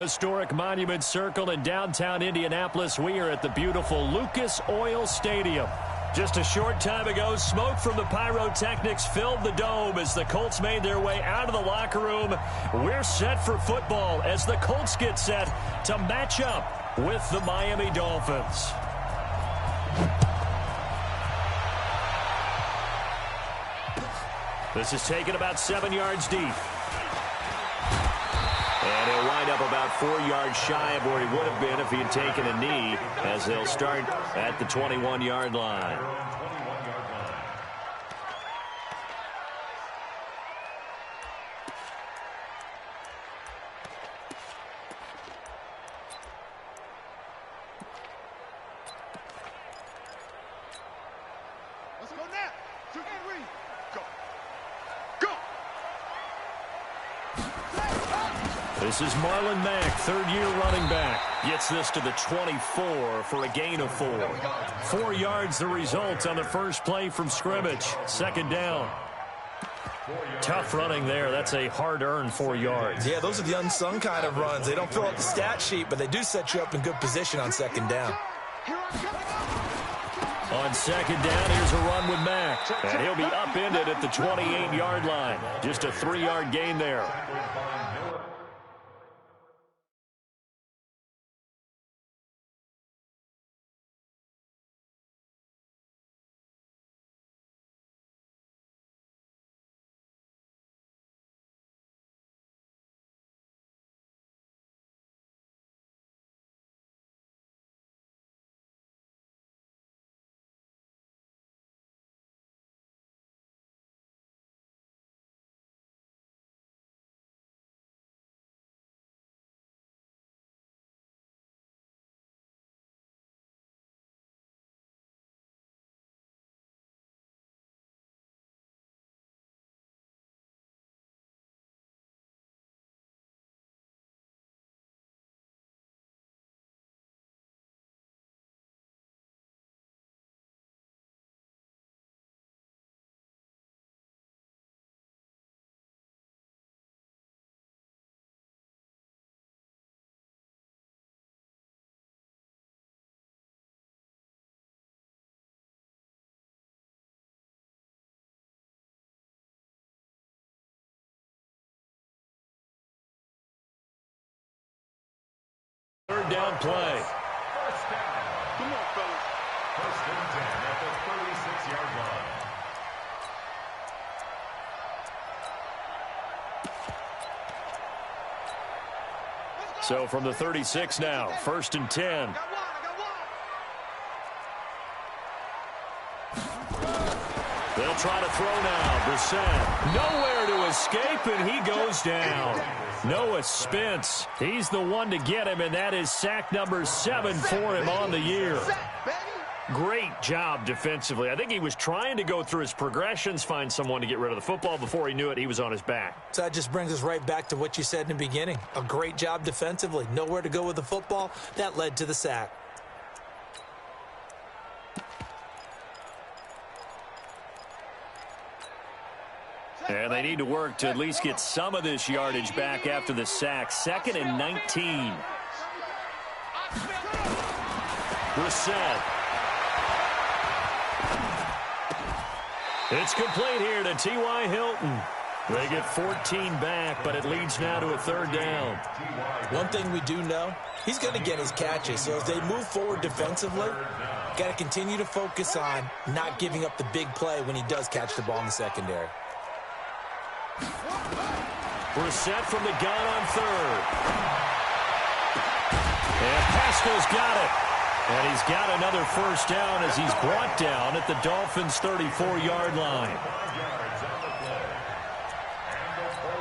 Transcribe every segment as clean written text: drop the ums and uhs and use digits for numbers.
Historic Monument Circle in downtown Indianapolis. We are at the beautiful Lucas Oil Stadium. Just a short time ago, smoke from the pyrotechnics filled the dome as the Colts made their way out of the locker room. We're set for football as the Colts get set to match up with the Miami Dolphins. This is taken about 7 yards deep. And he'll wind up about 4 yards shy of where he would have been if he had taken a knee, as they'll start at the 21-yard line. Let's go now. Shoot and read. Go. Go. This is Marlon Mack, third-year running back. Gets this to the 24 for a gain of 4. 4 yards the result on the first play from scrimmage. Second down. Tough running there. That's a hard-earned 4 yards. Yeah, those are the unsung kind of runs. They don't fill out the stat sheet, but they do set you up in good position on second down. On second down, here's a run with Mack. And he'll be upended at the 28-yard line. Just a 3-yard gain there. Third down play. First down. Come on, fellas. First and 10 at the 36-yard line. So from the 36 now, first and 10. They'll try to throw now. Brissett nowhere to escape, and he goes down. Noah Spence, he's the one to get him, and that is sack number 7 for him on the year. Great job defensively. I think he was trying to go through his progressions, find someone to get rid of the football. Before he knew it, he was on his back. So that just brings us right back to what you said in the beginning. A great job defensively. Nowhere to go with the football. That led to the sack. And they need to work to at least get some of this yardage back after the sack. 2nd and 19. Brissett. It's complete here to T.Y. Hilton. They get 14 back, but it leads now to a third down. One thing we do know, he's going to get his catches. So as they move forward defensively, got to continue to focus on not giving up the big play when he does catch the ball in the secondary. Brissett from the gun on third. And Pascal's got it. And he's got another first down as he's brought down at the Dolphins' 34-yard line.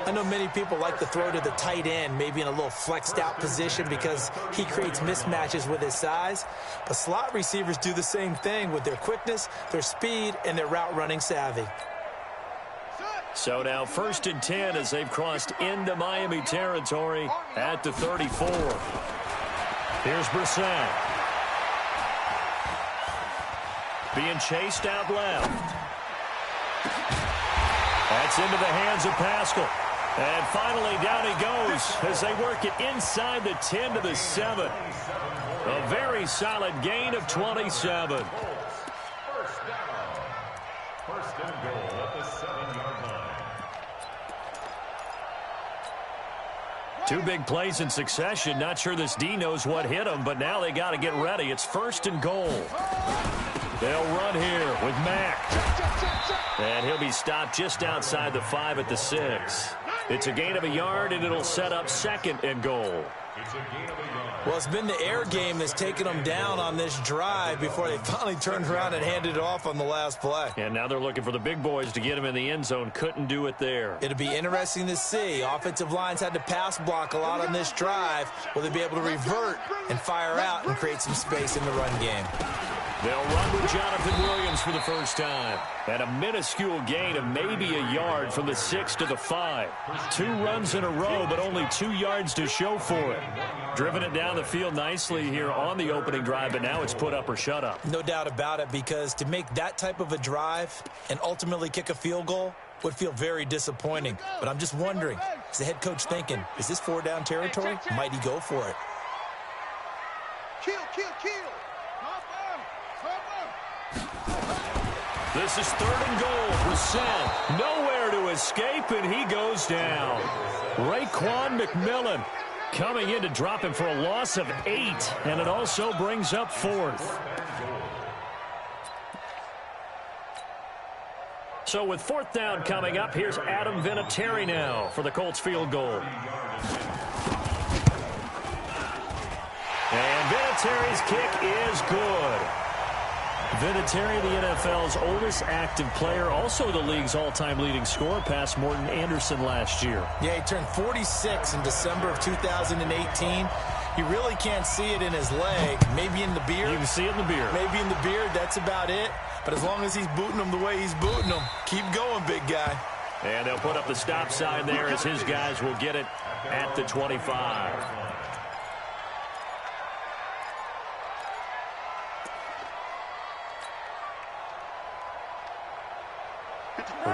I know many people like to throw to the tight end, maybe in a little flexed out position because he creates mismatches with his size. But slot receivers do the same thing with their quickness, their speed, and their route running savvy. So now 1st and 10 as they've crossed into Miami territory at the 34. Here's Brissett. Being chased out left. That's into the hands of Pascal. And finally, down he goes as they work it inside the 10 to the 7. A very solid gain of 27. First down. First and goal at the 7-yard line. Two big plays in succession. Not sure this D knows what hit him, but now they got to get ready. It's first and goal. They'll run here with Mack. And he'll be stopped just outside the 5 at the 6. It's a gain of a yard, and it'll set up second and goal. Well, it's been the air game that's taken them down on this drive before they finally turned around and handed it off on the last play. And now they're looking for the big boys to get him in the end zone. Couldn't do it there. It'll be interesting to see. Offensive lines had to pass block a lot on this drive. Will they be able to revert and fire out and create some space in the run game? They'll run with Jonathan Williams for the first time. And a minuscule gain of maybe a yard from the 6 to the 5. 2 runs in a row, but only 2 yards to show for it. Driven it down the field nicely here on the opening drive, but now it's put up or shut up. No doubt about it, because to make that type of a drive and ultimately kick a field goal would feel very disappointing. But I'm just wondering, is the head coach thinking, is this 4-down territory? Might he go for it? Kill, kill, kill. This is third and goal. Brissett nowhere to escape, and he goes down. Raekwon McMillan coming in to drop him for a loss of 8, and it also brings up 4th. So with 4th down coming up, here's Adam Vinatieri now for the Colts field goal. And Vinatieri's kick is good. Vinatieri, the NFL's oldest active player, also the league's all-time leading scorer, past Morton Anderson last year. Yeah, he turned 46 in December of 2018. You really can't see it in his leg. Maybe in the beard. You can see it in the beard. Maybe in the beard, that's about it. But as long as he's booting him the way he's booting him, keep going, big guy. And they'll put up the stop sign there as his guys will get it at the 25.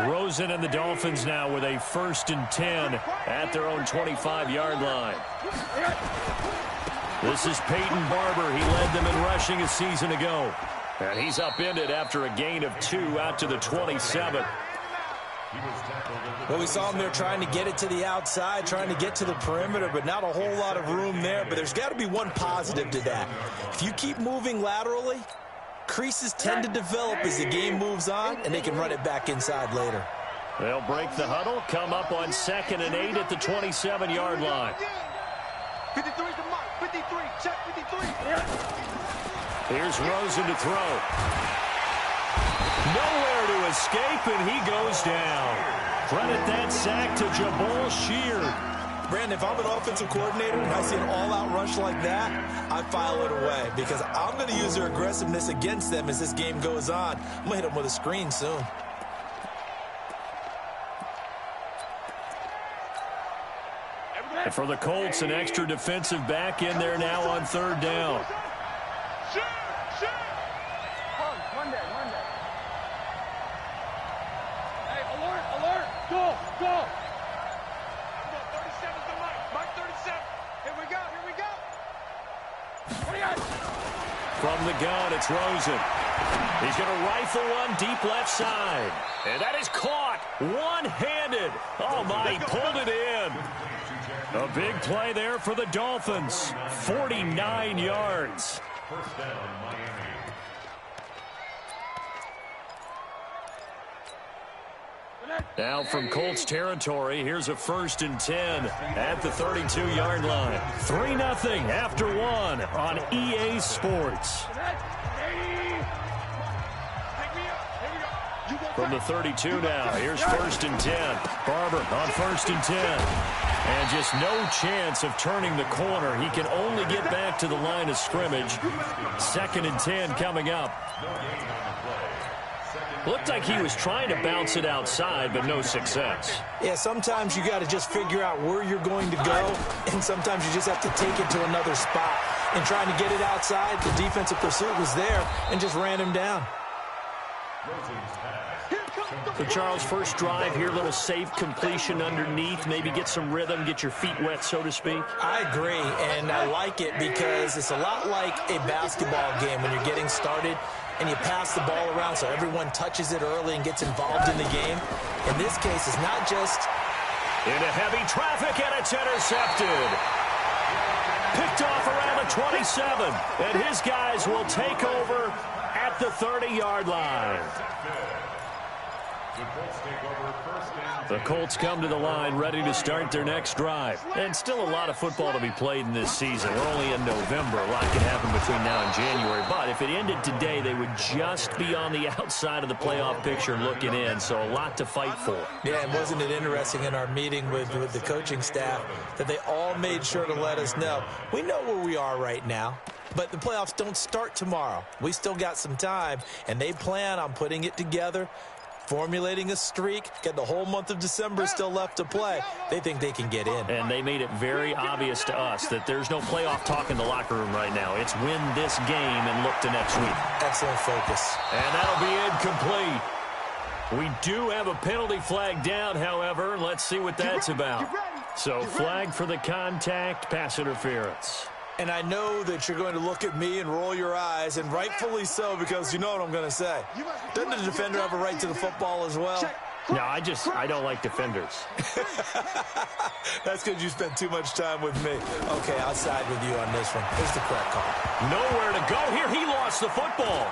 Rosen and the Dolphins now with a 1st and 10 at their own 25-yard line. This is Peyton Barber. He led them in rushing a season ago. And he's upended after a gain of 2 out to the 27. Well, we saw him there trying to get it to the outside, trying to get to the perimeter, but not a whole lot of room there. But there's got to be one positive to that. If you keep moving laterally, creases tend to develop as the game moves on, and they can run it back inside later. They'll break the huddle, come up on 2nd and 8 at the 27-yard line. 53 to Mike. 53. Check 53. Here's Rosen to throw. Nowhere to escape, and he goes down. Credit that sack to Jabal Sheard. Brandon, if I'm an offensive coordinator and I see an all-out rush like that, I file it away because I'm going to use their aggressiveness against them as this game goes on. I'm going to hit them with a screen soon. And for the Colts, an extra defensive back in there now on 3rd down. Hey, alert, go. 37's the Mike 37. Here we go. What do you got? From the gun, it's Rosen. He's going to rifle one deep left side. And that is caught one-handed. Oh, my, he pulled it in. A big play there for the Dolphins. 49 yards. First down, Miami. Now from Colts territory, here's a 1st and 10 at the 32-yard line. 3-0 after 1 on EA Sports. From the 32 now, here's 1st and 10. Barber on 1st and 10. And just no chance of turning the corner. He can only get back to the line of scrimmage. 2nd and 10 coming up. Looked like he was trying to bounce it outside, but no success. Yeah, sometimes you got to just figure out where you're going to go, and sometimes you just have to take it to another spot. And trying to get it outside, the defensive pursuit was there and just ran him down. So, Charles, first drive here, little safe completion underneath, maybe get some rhythm, get your feet wet, so to speak. I agree, and I like it because it's a lot like a basketball game when you're getting started and you pass the ball around so everyone touches it early and gets involved in the game. In this case, it's not just... Into heavy traffic, and it's intercepted. Picked off around the 27, and his guys will take over at the 30-yard line. The Colts come to the line ready to start their next drive. And still a lot of football to be played in this season. We're only in November. A lot can happen between now and January. But if it ended today, they would just be on the outside of the playoff picture looking in. So a lot to fight for. Yeah, and wasn't it interesting in our meeting with the coaching staff that they all made sure to let us know, we know where we are right now. But the playoffs don't start tomorrow. We still got some time, and they plan on putting it together, formulating a streak, get the whole month of December still left to play. They think they can get in. And they made it very obvious to us that there's no playoff talk in the locker room right now. It's win this game and look to next week. Excellent focus. And that'll be incomplete. We do have a penalty flag down, however. Let's see what that's about. So flag for the contact, pass interference. And I know that you're going to look at me and roll your eyes, and rightfully so, because you know what I'm going to say. Doesn't the defender have a right to the football as well? No, I don't like defenders. That's because you spent too much time with me. Okay, I'll side with you on this one. Here's the correct call. Nowhere to go here. He lost the football.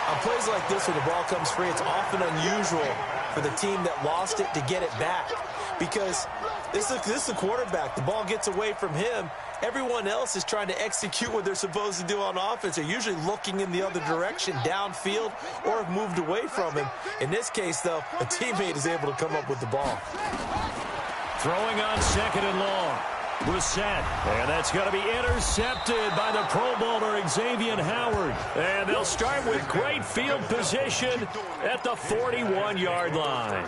On plays like this where the ball comes free, it's often unusual for the team that lost it to get it back. Because this is the quarterback. The ball gets away from him. Everyone else is trying to execute what they're supposed to do on offense. They're usually looking in the other direction, downfield, or have moved away from him. In this case, though, a teammate is able to come up with the ball. Throwing on second and long. Brissett, and that's going to be intercepted by the Pro Bowler Xavier Howard. And they'll start with great field position at the 41-yard line.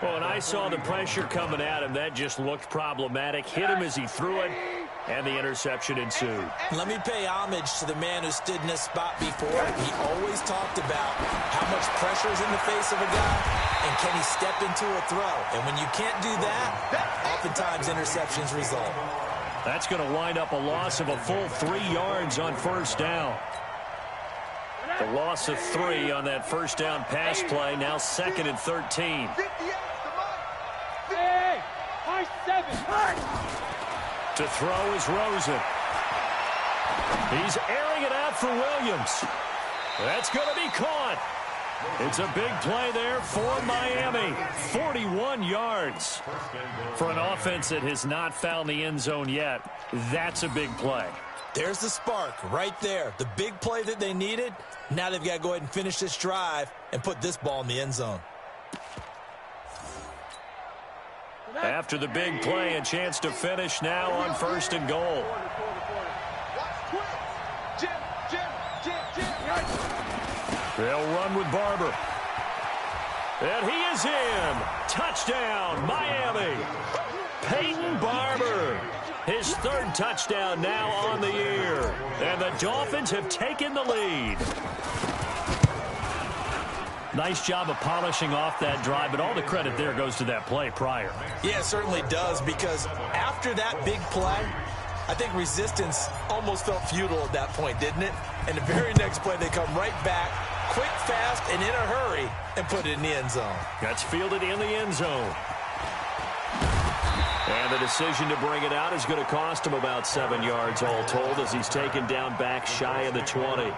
Well, and I saw the pressure coming at him. That just looked problematic. Hit him as he threw it, and the interception ensued. Let me pay homage to the man who stood in this spot before. He always talked about how much pressure is in the face of a guy, and can he step into a throw. And when you can't do that, oftentimes interceptions result. That's going to wind up a loss of a full 3 yards on first down. The loss of 3 on that first down pass play. Now 2nd and 13. To throw is Rosen. He's airing it out for Williams. That's going to be caught. It's a big play there for Miami. 41 yards. For an offense that has not found the end zone yet, that's a big play. There's the spark right there. The big play that they needed. Now they've got to go ahead and finish this drive and put this ball in the end zone. After the big play, a chance to finish now on 1st and goal. They'll run with Barber. And he is in. Touchdown, Miami. Peyton Barber. His 3rd touchdown now on the year. And the Dolphins have taken the lead. Nice job of polishing off that drive, but all the credit there goes to that play prior. Yeah, it certainly does, because after that big play, I think resistance almost felt futile at that point, didn't it? And the very next play, they come right back, quick, fast, and in a hurry, and put it in the end zone. That's fielded in the end zone. And the decision to bring it out is going to cost him about 7 yards all told, as he's taken down back shy of the 20.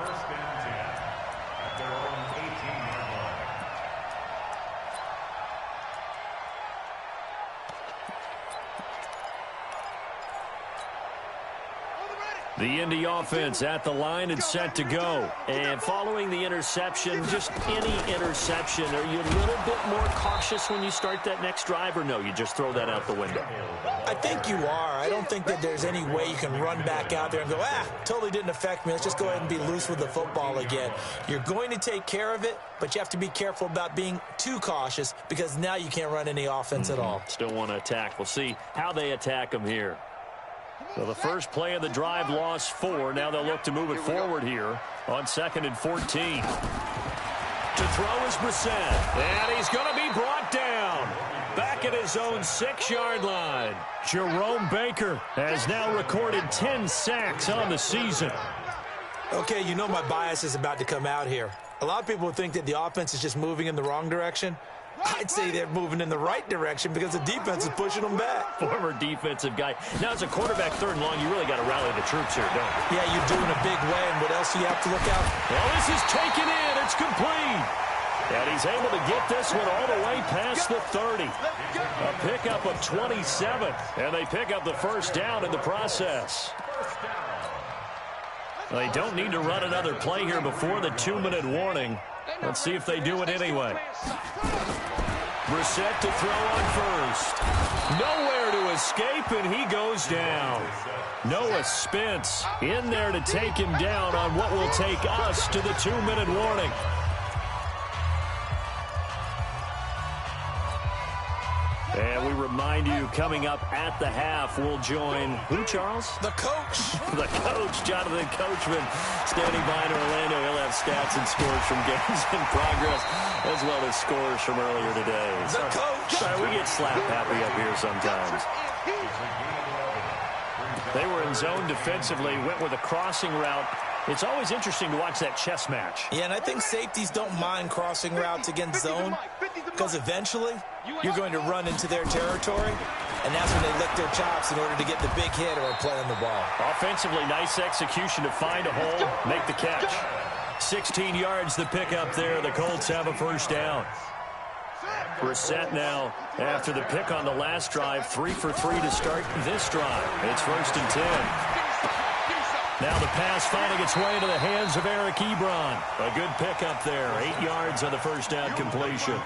The Indy offense at the line and set to go. And following the interception, just any interception, are you a little bit more cautious when you start that next drive, or no, you just throw that out the window? I think you are. I don't think that there's any way you can run back out there and go, totally didn't affect me. Let's just go ahead and be loose with the football again. You're going to take care of it, but you have to be careful about being too cautious, because now you can't run any offense at all. Still want to attack. We'll see how they attack them here. So the first play of the drive lost 4. Now they'll look to move it forward here on 2nd and 14. To throw is Brissett. And he's going to be brought down. Back at his own 6-yard line. Jerome Baker has now recorded 10 sacks on the season. Okay, you know my bias is about to come out here. A lot of people think that the offense is just moving in the wrong direction. I'd say they're moving in the right direction because the defense is pushing them back. Former defensive guy. Now, as a quarterback, 3rd and long, you really got to rally the troops here, don't you? Yeah, you're doing a big way, and what else do you have to look out? Well, this is taken in. It's complete. And he's able to get this one all the way past the 30. A pickup of 27. And they pick up the first down in the process. They don't need to run another play here before the 2-minute warning. Let's see if they do it anyway. Brissett to throw on first. Nowhere to escape, and he goes down. Noah Spence in there to take him down on what will take us to the 2-minute warning. And we remind you, coming up at the half, we'll join who, Charles? The coach. The coach, Jonathan Coachman, standing by in Orlando. He'll have stats and scores from games in progress, as well as scores from earlier today. The coach. Sorry, we get slap happy up here sometimes. They were in zone defensively, went with a crossing route. It's always interesting to watch that chess match. Yeah, and I think safeties don't mind crossing routes against zone because eventually you're going to run into their territory, and that's when they lick their chops in order to get the big hit or a play on the ball. Offensively, nice execution to find a hole, make the catch. 16 yards the pickup there. The Colts have a first down. Brissett now, after the pick on the last drive, 3 for 3 to start this drive. It's 1st and 10. Now the pass finding its way into the hands of Eric Ebron. A good pickup there. 8 yards on the first down completion.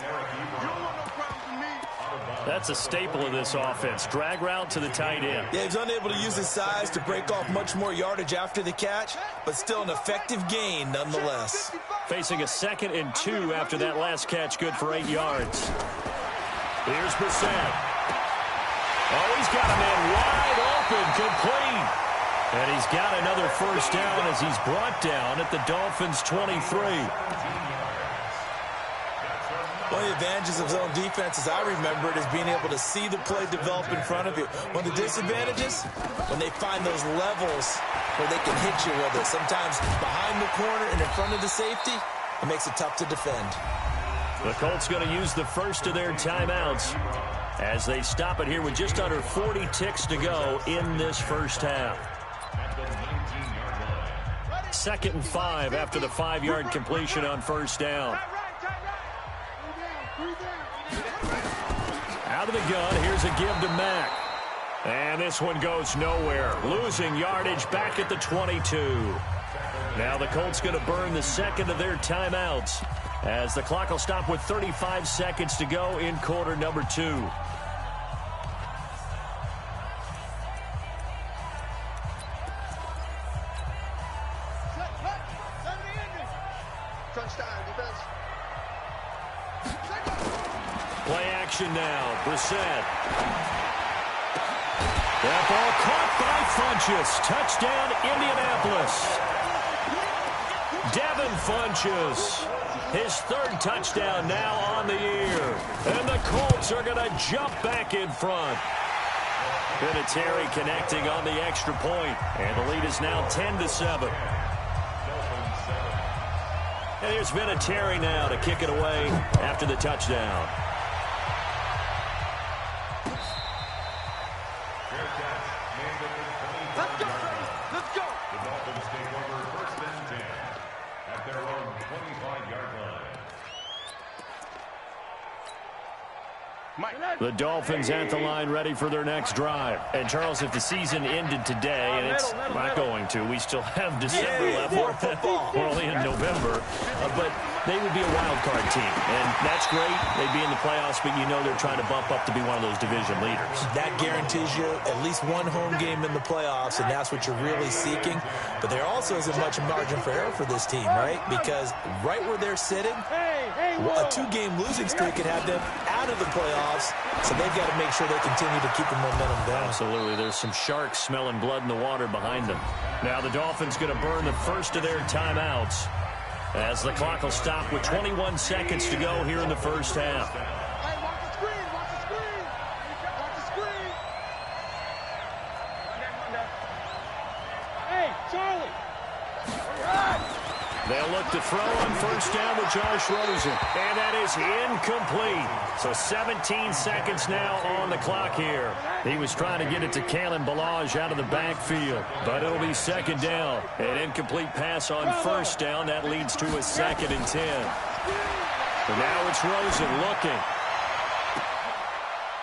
That's a staple of this offense. Drag route to the tight end. Yeah, he's unable to use his size to break off much more yardage after the catch, but still an effective gain nonetheless. Facing a 2nd and 2 after that last catch, good for 8 yards. Here's Brissett. Oh, he's got a man wide open, complete. And he's got another first down as he's brought down at the Dolphins' 23. One of the advantages of zone defense, as I remember it, is being able to see the play develop in front of you. One of the disadvantages, when they find those levels where they can hit you with it. Sometimes behind the corner and in front of the safety, it makes it tough to defend. The Colts going to use the first of their timeouts as they stop it here with just under 40 ticks to go in this first half. 2nd and 5 after the 5-yard completion on first down. Out of the gun, here's a give to Mack. And this one goes nowhere. Losing yardage back at the 22. Now the Colts going to burn the 2nd of their timeouts as the clock will stop with 35 seconds to go in quarter number 2. Play action now. Brissett. That ball caught by Funchess. Touchdown, Indianapolis. Devin Funchess. His 3rd touchdown now on the year. And the Colts are going to jump back in front. Vinatieri connecting on the extra point. And the lead is now 10-7. And here's Vinatieri now to kick it away after the touchdown. Let's go. The Dolphins take over 1st and 10 at their own 25-yard line. The Dolphins at the line ready for their next drive. And, Charles, if the season ended today, and it's not going to, we still have December left. More football. We're only in November, but they would be a wild card team, and that's great. They'd be in the playoffs, but you know they're trying to bump up to be one of those division leaders. That guarantees you at least one home game in the playoffs, and that's what you're really seeking. But there also isn't much margin for error for this team, right? Because right where they're sitting, a 2-game losing streak could have them out of the playoffs, so they've got to make sure they continue to keep the momentum down. Absolutely. There's some sharks smelling blood in the water behind them. Now the Dolphins going to burn the first of their timeouts as the clock will stop with 21 seconds to go here in the first half. Hey, watch the screen, watch the screen. Watch the screen. Hey, Charlie. They'll look to throw on first down with Josh Rosen. And that is incomplete. So 17 seconds now on the clock here. He was trying to get it to Kalen Ballage out of the backfield. But it'll be second down. An incomplete pass on first down. That leads to a 2nd and 10. And now it's Rosen looking.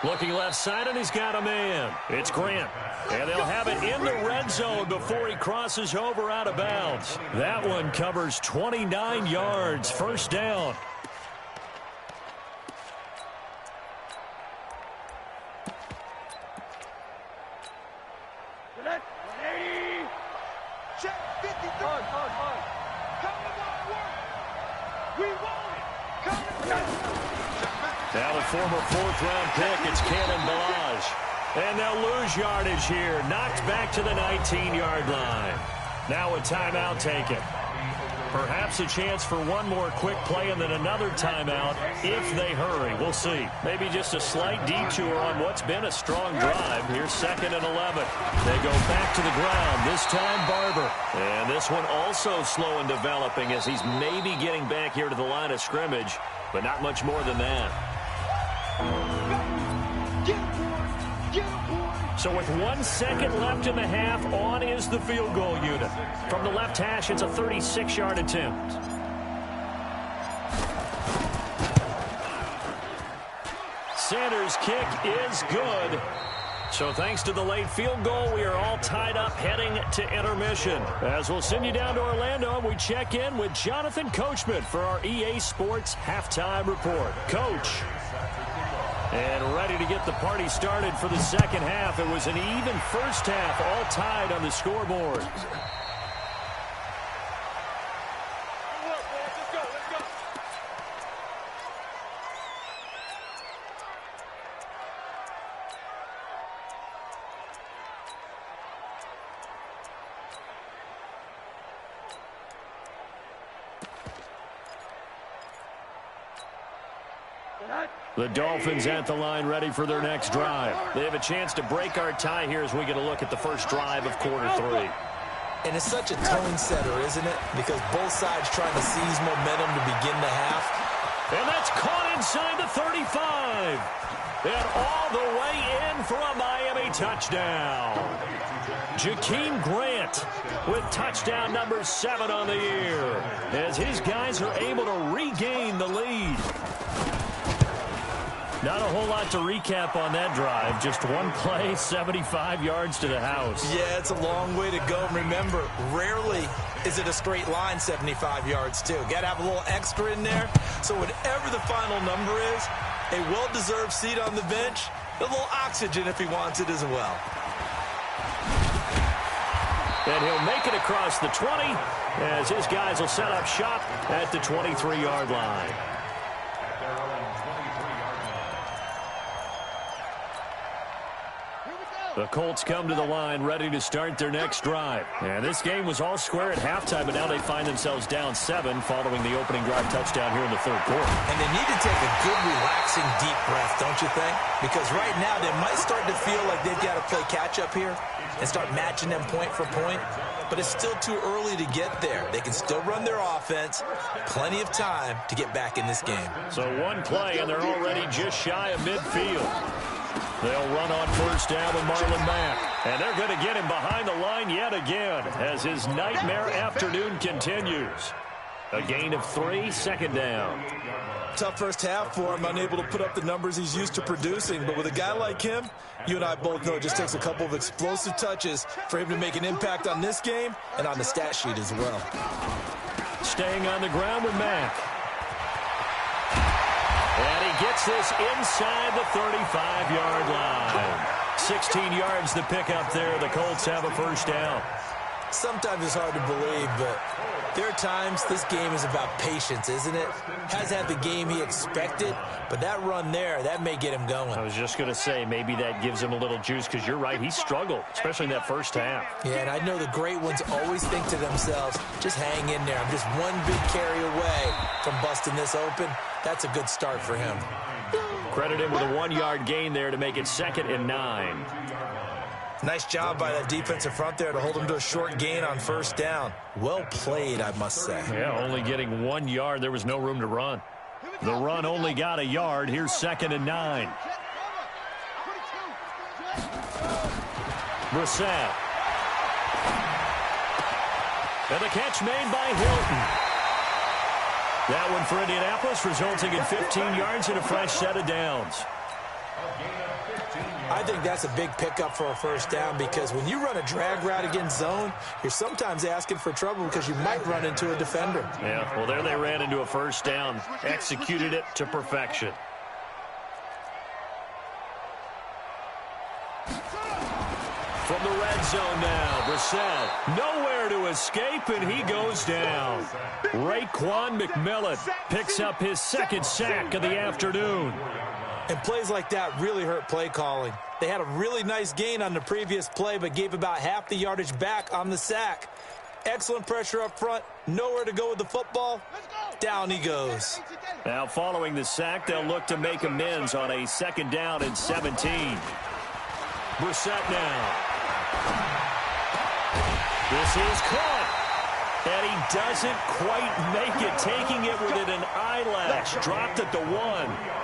Looking left side, and he's got a man. It's Grant. And they'll have it in the red zone before he crosses over out of bounds. That one covers 29 yards. First down. Check 53. Come on, work. We want it. Come on. Now the former 4th-round pick, it's Kalen Ballage. And they'll lose yardage here. Knocked back to the 19-yard line. Now a timeout taken. Perhaps a chance for one more quick play and then another timeout if they hurry. We'll see. Maybe just a slight detour on what's been a strong drive. Here's 2nd and 11. They go back to the ground. This time Barber. And this one also slow and developing as he's maybe getting back here to the line of scrimmage, but not much more than that. So with 1 second left in the half, on is the field goal unit. From the left hash, it's a 36-yard attempt. Sanders' kick is good. So thanks to the late field goal, we are all tied up heading to intermission. As we'll send you down to Orlando, we check in with Jonathan Coachman for our EA Sports Halftime Report. Coach. And ready to get the party started for the second half. It was an even first half, all tied on the scoreboard. The Dolphins at the line ready for their next drive. They have a chance to break our tie here as we get a look at the first drive of quarter 3. And it's such a tone setter, isn't it? Because both sides trying to seize momentum to begin the half. And that's caught inside the 35. And all the way in for a Miami touchdown. Jakeem Grant with touchdown number 7 on the year as his guys are able to regain the lead. Not a whole lot to recap on that drive. Just one play, 75 yards to the house. Yeah, it's a long way to go. Remember, rarely is it a straight line 75 yards, too. Got to have a little extra in there. So whatever the final number is, a well-deserved seat on the bench, a little oxygen if he wants it as well. And he'll make it across the 20 as his guys will set up shop at the 23-yard line. The Colts come to the line ready to start their next drive. And this game was all square at halftime, but now they find themselves down 7 following the opening drive touchdown here in the third quarter. And they need to take a good, relaxing, deep breath, don't you think? Because right now they might start to feel like they've got to play catch-up here and start matching them point for point. But it's still too early to get there. They can still run their offense. Plenty of time to get back in this game. So one play, and they're already just shy of midfield. They'll run on first down with Marlon Mack. And they're going to get him behind the line yet again as his nightmare afternoon continues. A gain of 3, second down. Tough first half for him, unable to put up the numbers he's used to producing. But with a guy like him, you and I both know it just takes a couple of explosive touches for him to make an impact on this game and on the stat sheet as well. staying on the ground with Mack. And he gets this inside the 35-yard line. 16 yards to pick up there. The Colts have a first down. Sometimes it's hard to believe, but there are times this game is about patience, isn't it? Has had the game he expected, but that run there, that may get him going. I was just going to say, maybe that gives him a little juice, because you're right, he struggled, especially in that first half. Yeah, and I know the great ones always think to themselves, just hang in there. I'm just one big carry away from busting this open. That's a good start for him. Credit him with a 1-yard gain there to make it 2nd and 9. Nice job by that defensive front there to hold him to a short gain on first down. Well played, I must say. Yeah, only getting 1 yard. There was no room to run. The run only got a yard. Here's 2nd and 9. Brissett. And the catch made by Hilton. That one for Indianapolis, resulting in 15 yards and a fresh set of downs. I think that's a big pickup for a first down, because when you run a drag route against zone, you're sometimes asking for trouble because you might run into a defender. Yeah, well, there they ran into a first down, executed it to perfection. From the red zone now, Brissett nowhere to escape, and he goes down. Raekwon McMillan picks up his 2nd sack of the afternoon. And plays like that really hurt play calling. They had a really nice gain on the previous play, but gave about half the yardage back on the sack. Excellent pressure up front. Nowhere to go with the football. Down he goes. Now, following the sack, they'll look to make amends on a 2nd down and 17. Brissett now. This is caught. And he doesn't quite make it, taking it within an eyelash. Dropped at the 1.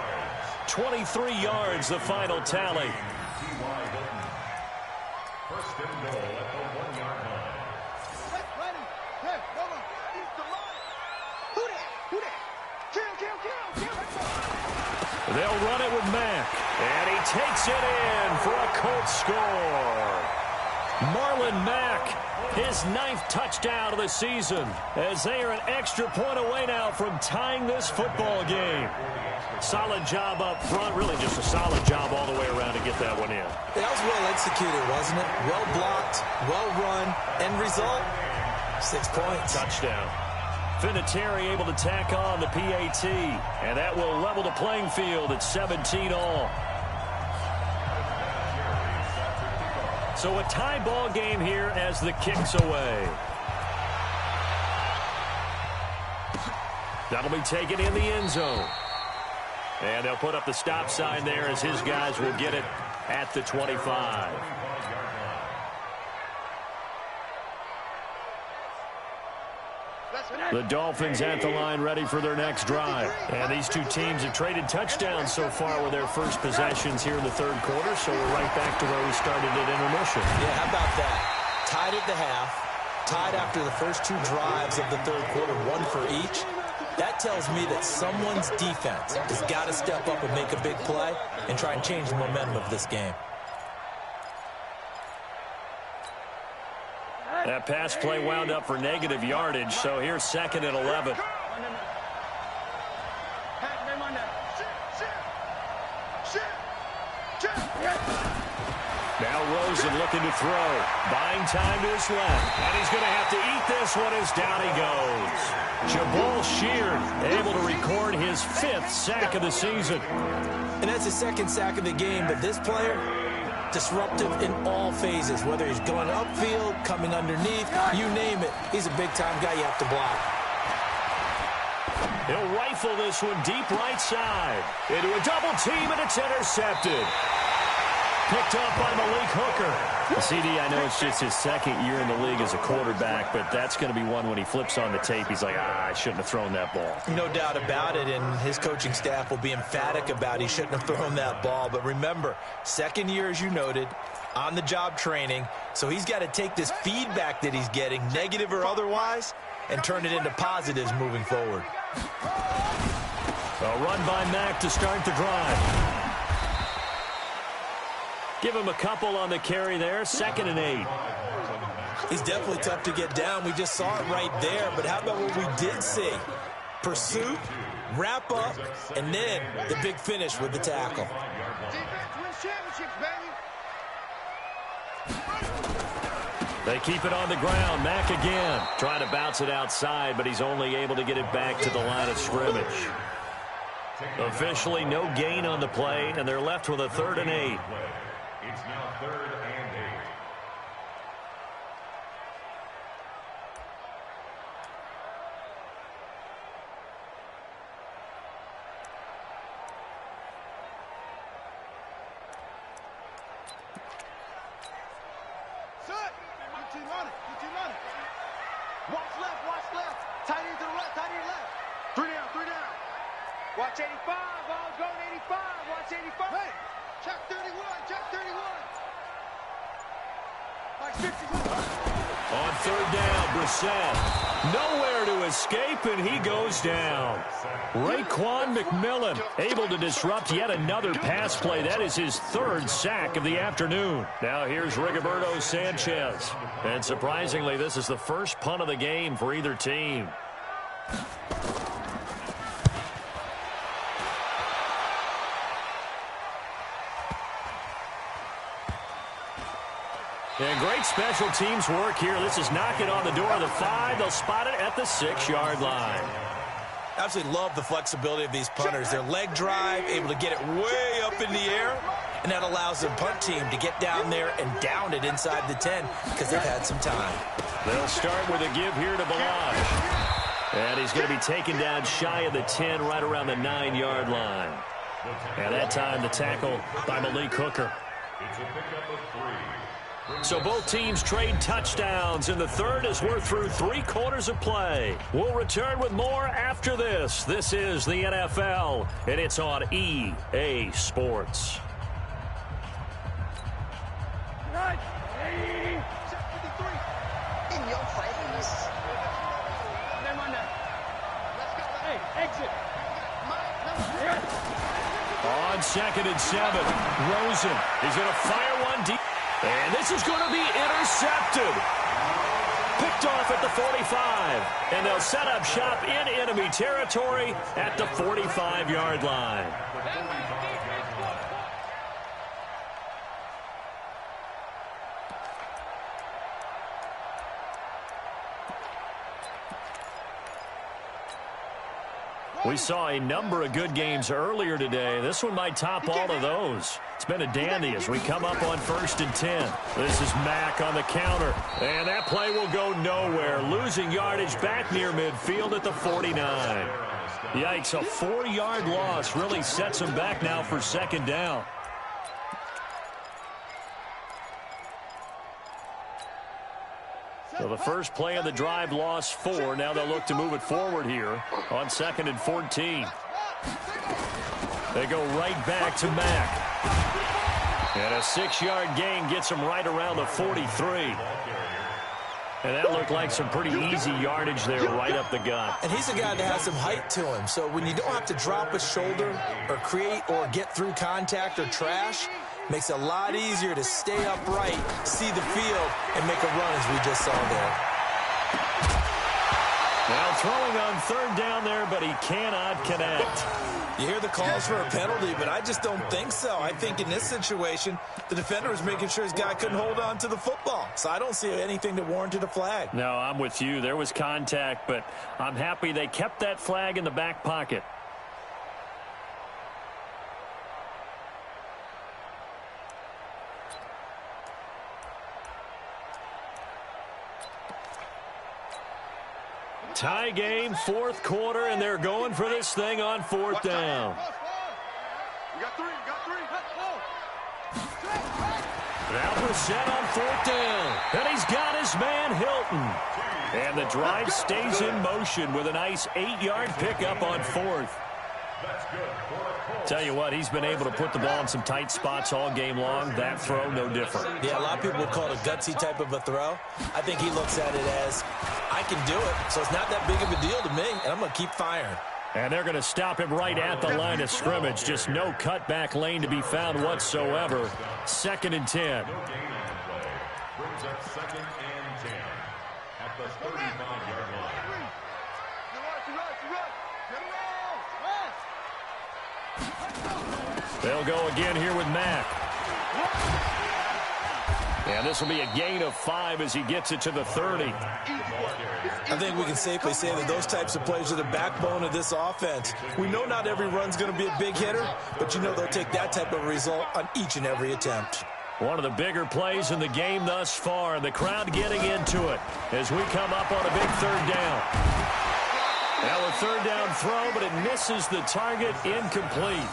23 yards, the final tally. First and goal at the 1-yard line. They'll run it with Mack. And he takes it in for a Colts score. Marlon Mack, his 9th touchdown of the season, as they are an extra point away now from tying this football game. Solid job up front, really just a solid job all the way around to get that one in. That was well executed, wasn't it? Well blocked, well run, end result, 6 points. Touchdown. Vinatieri able to tack on the PAT, and that will level the playing field at 17 all. So a tie ball game here as the kick's away. That'll be taken in the end zone. And they'll put up the stop sign there as his guys will get it at the 25. The Dolphins at the line ready for their next drive. And these two teams have traded touchdowns so far with their first possessions here in the 3rd quarter, so we're right back to where we started at intermission. Yeah, how about that? Tied at the half, tied after the first 2 drives of the 3rd quarter, 1 for each. That tells me that someone's defense has got to step up and make a big play and try and change the momentum of this game. That pass play wound up for negative yardage, so here's 2nd and 11. Now Rosen looking to throw. Buying time to his left. And he's going to have to eat this one as down he goes. Jabal Sheard able to record his 5th sack of the season. And that's his 2nd sack of the game, but this player, disruptive in all phases, whether he's going upfield, coming underneath, you name it. He's a big-time guy you have to block. He'll rifle this one deep right side. Into a double team, and it's intercepted. Picked up by Malik Hooker. CD, I know it's just his 2nd year in the league as a quarterback, but that's going to be one when he flips on the tape, he's like, I shouldn't have thrown that ball. No doubt about it, and his coaching staff will be emphatic about he shouldn't have thrown that ball. But remember, 2nd year, as you noted, on-the-job training, so he's got to take this feedback that he's getting, negative or otherwise, and turn it into positives moving forward. A run by Mack to start the drive. Give him a couple on the carry there. 2nd and 8. He's definitely tough to get down. We just saw it right there. But how about what we did see? Pursuit, wrap up, and then the big finish with the tackle. Defense wins championships, baby. They keep it on the ground. Mack again. Trying to bounce it outside, but he's only able to get it back to the line of scrimmage. Officially no gain on the play, and they're left with a 3rd and 8. It's now 3rd and 8. Set. Good team on it. Good team on it. Watch left. Watch left. Tight end to the left. Tight end left. 3 down. 3 down. Watch 85. Ball's going 85. Watch 85. Hey. Check 31. Check 31. Like 51. On 3rd down, Brissett. Nowhere to escape, and he goes down. Raekwon McMillan able to disrupt yet another pass play. That is his 3rd sack of the afternoon. Now here's Rigoberto Sanchez. And surprisingly, this is the first punt of the game for either team. And great special teams work here. This is knocking on the door of the 5. They'll spot it at the 6-yard line. Absolutely love the flexibility of these punters. Their leg drive, able to get it way up in the air, and that allows the punt team to get down there and down it inside the 10 because they've had some time. They'll start with a give here to Balaj. And he's going to be taken down shy of the 10, right around the 9-yard line. And that time the tackle by Malik Hooker. It's a pickup of 3. So both teams trade touchdowns in the 3rd as we're through 3 quarters of play. We'll return with more after this. This is the NFL, and it's on EA Sports. Right. Check 53. In your face. Them on that. Let's go. Hey, exit. On 2nd and 7, Rosen is going to fire one deep. And this is going to be intercepted. Picked off at the 45. And they'll set up shop in enemy territory at the 45-yard line. We saw a number of good games earlier today. This one might top all of those. It's been a dandy as we come up on 1st and 10. This is Mack on the counter. And that play will go nowhere. Losing yardage back near midfield at the 49. Yikes, a 4-yard loss really sets them back now for 2nd down. So the first play of the drive lost 4. Now they'll look to move it forward here on 2nd and 14. They go right back to Mack. And a 6-yard gain gets him right around the 43. And that looked like some pretty easy yardage there right up the gut. And he's a guy that has some height to him. So when you don't have to drop a shoulder or create or get through contact or trash, makes it a lot easier to stay upright, see the field, and make a run as we just saw there. Now throwing on 3rd down there, but he cannot connect. You hear the calls for a penalty, but I just don't think so. I think in this situation, the defender was making sure his guy couldn't hold on to the football. So I don't see anything that warranted a flag. No, I'm with you. There was contact, but I'm happy they kept that flag in the back pocket. Tie game, 4th quarter, and they're going for this thing on 4th down. We got 3. We got 3. Now Brissett on 4th down. And he's got his man Hilton. And the drive stays in motion with a nice 8-yard pickup on 4th. Tell you what, he's been able to put the ball in some tight spots all game long. That throw, no different. Yeah, a lot of people would call it a gutsy type of a throw. I think he looks at it as, I can do it, so it's not that big of a deal to me, and I'm going to keep firing. And they're going to stop him right at the line of scrimmage. Just no cutback lane to be found whatsoever. 2nd and 10. Brings up 2nd and 10. at the 35-yard line. They'll go again here with Mack. And this will be a gain of 5 as he gets it to the 30. I think we can safely say that those types of plays are the backbone of this offense. We know not every run's going to be a big hitter, but you know they'll take that type of result on each and every attempt. One of the bigger plays in the game thus far, and the crowd getting into it as we come up on a big third down. Now a third down throw, but it misses the target, incomplete.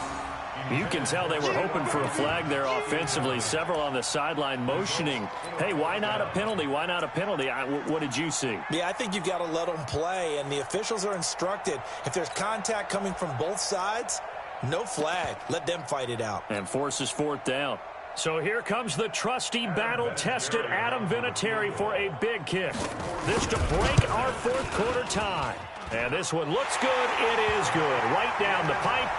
You can tell they were hoping for a flag there offensively. Several on the sideline motioning, hey, why not a penalty? Why not a penalty? What did you see? Yeah, I think you've got to let them play, and the officials are instructed. If there's contact coming from both sides, no flag. Let them fight it out. And forces fourth down. So here comes the trusty, battle-tested Adam Vinatieri for a big kick. This to break our fourth quarter tie. And this one looks good. It is good. Right down the pipe.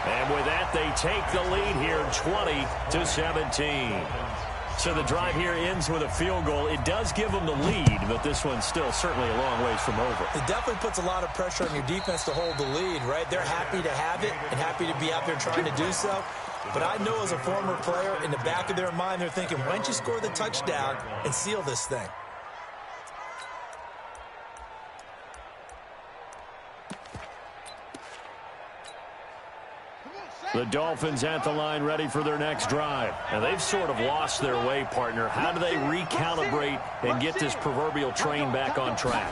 And with that, they take the lead here 20-17. So the drive here ends with a field goal. It does give them the lead, but this one's still certainly a long ways from over. It definitely puts a lot of pressure on your defense to hold the lead, right? They're happy to have it and happy to be out there trying to do so. But I know as a former player, in the back of their mind, they're thinking, why don't you score the touchdown and seal this thing? The Dolphins at the line ready for their next drive. And they've sort of lost their way, partner. How do they recalibrate and get this proverbial train back on track?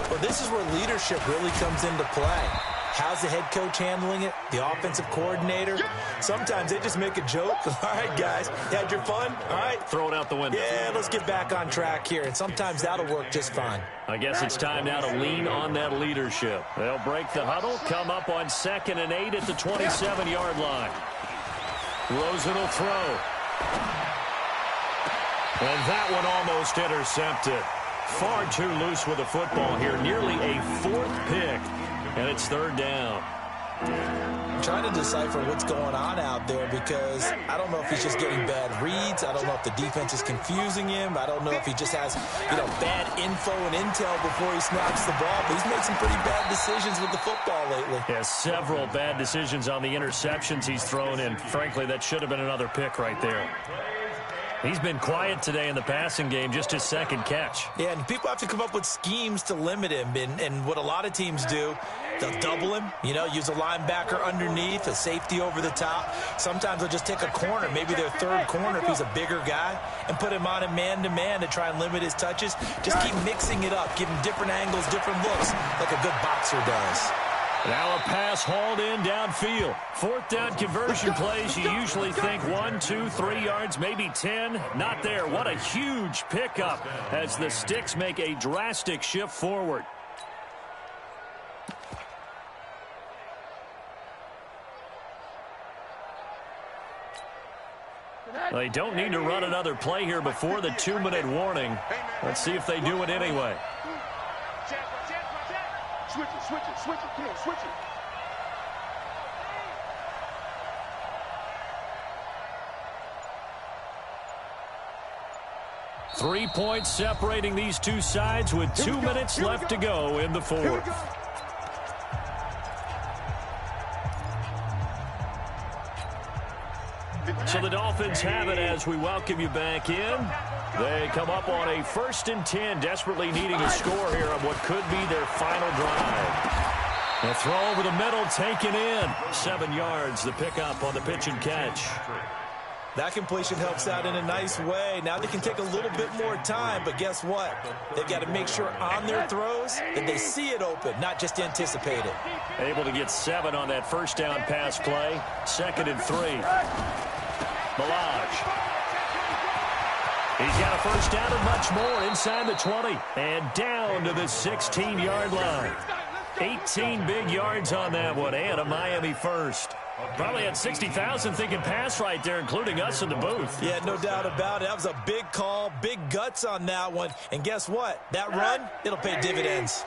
Well, this is where leadership really comes into play. How's the head coach handling it? The offensive coordinator? Sometimes they just make a joke. All right, guys, you had your fun? All right. Throw it out the window. Yeah, let's get back on track here. And sometimes that'll work just fine. I guess it's time now to lean on that leadership. They'll break the huddle, come up on 2nd and 8 at the 27-yard line. Rosen will throw. And that one almost intercepted. Far too loose with the football here. Nearly a 4th pick. And it's 3rd down. I'm trying to decipher what's going on out there because I don't know if he's just getting bad reads. I don't know if the defense is confusing him. I don't know if he just has, bad info and intel before he snaps the ball. But he's made some pretty bad decisions with the football lately. Yeah, several bad decisions on the interceptions he's thrown, and frankly, that should have been another pick right there. He's been quiet today in the passing game, just his 2nd catch. Yeah, and people have to come up with schemes to limit him. And what a lot of teams do, they'll double him, use a linebacker underneath, a safety over the top. Sometimes they'll just take a corner, maybe their 3rd corner if he's a bigger guy, and put him on a man-to-man to try and limit his touches. Just keep mixing it up, give him different angles, different looks, like a good boxer does. Now a pass hauled in downfield. 4th down conversion plays. You usually think 1, 2, 3 yards, maybe 10. Not there. What a huge pickup as the Sticks make a drastic shift forward. They don't need to run another play here before the 2-minute warning. Let's see if they do it anyway. Switch it, come on, switch it. Three points separating these two sides with 2 minutes left to go in the 4th. So the Dolphins have it as we welcome you back in. They come up on a 1st and 10, desperately needing a score here on what could be their final drive. A throw over the middle, taken in. 7 yards, the pickup on the pitch and catch. That completion helps out in a nice way. Now they can take a little bit more time, but guess what? They've got to make sure on their throws that they see it open, not just anticipate it. Able to get 7 on that 1st down pass play. 2nd and 3. Balaj. He's got a 1st down and much more inside the 20. And down to the 16-yard line. 18 big yards on that one, and a Miami 1st. Probably had 60,000 thinking pass right there, including us in the booth. Yeah, no doubt about it. That was a big call, big guts on that one. And guess what? That run, it'll pay dividends.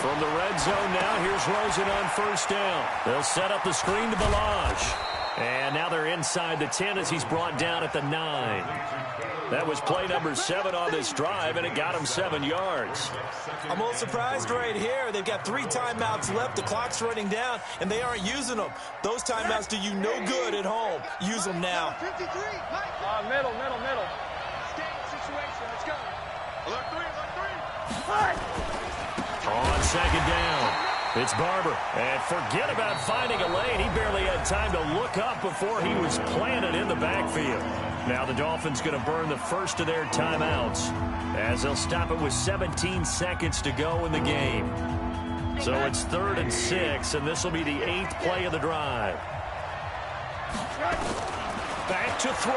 From the red zone now. Here's Rosen on first down. They'll set up the screen to Balaj. And now they're inside the 10 as he's brought down at the 9. That was play number 7 on this drive, and it got him 7 yards. I'm a little surprised right here. They've got 3 timeouts left. The clock's running down, and they aren't using them. Those timeouts do you no good at home. Use them now. 53. Middle. Escape situation. Let's go. Alert 3. On second down, it's Barber. And forget about finding a lane. He barely had time to look up before he was planted in the backfield. Now the Dolphins going to burn the first of their timeouts as they'll stop it with 17 seconds to go in the game. So it's 3rd and 6, and this will be the 8th play of the drive. Back to throw.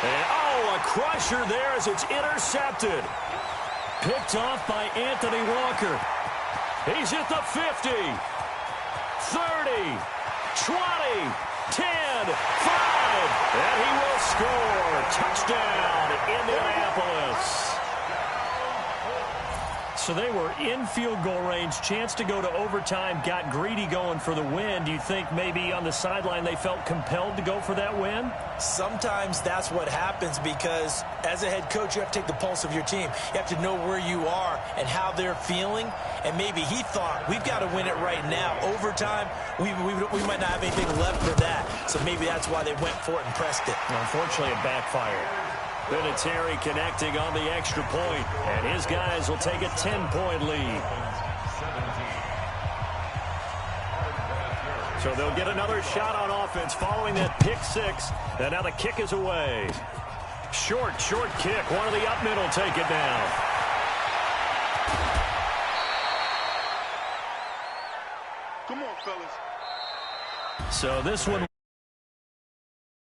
And, a crusher there as it's intercepted. Picked off by Anthony Walker. He's at the 50, 30, 20, 10, 5, and he will score. Touchdown, Indianapolis. So they were in field goal range, chance to go to overtime, got greedy going for the win. Do you think maybe on the sideline they felt compelled to go for that win? Sometimes that's what happens because as a head coach, you have to take the pulse of your team. You have to know where you are and how they're feeling. And maybe he thought, we've got to win it right now. Overtime, we might not have anything left for that. So maybe that's why they went for it and pressed it. Unfortunately, it backfired. Vinatieri connecting on the extra point, and his guys will take a 10-point lead. So they'll get another shot on offense following that pick 6, and now the kick is away. Short kick. One of the up middle take it down. Come on, fellas. So this one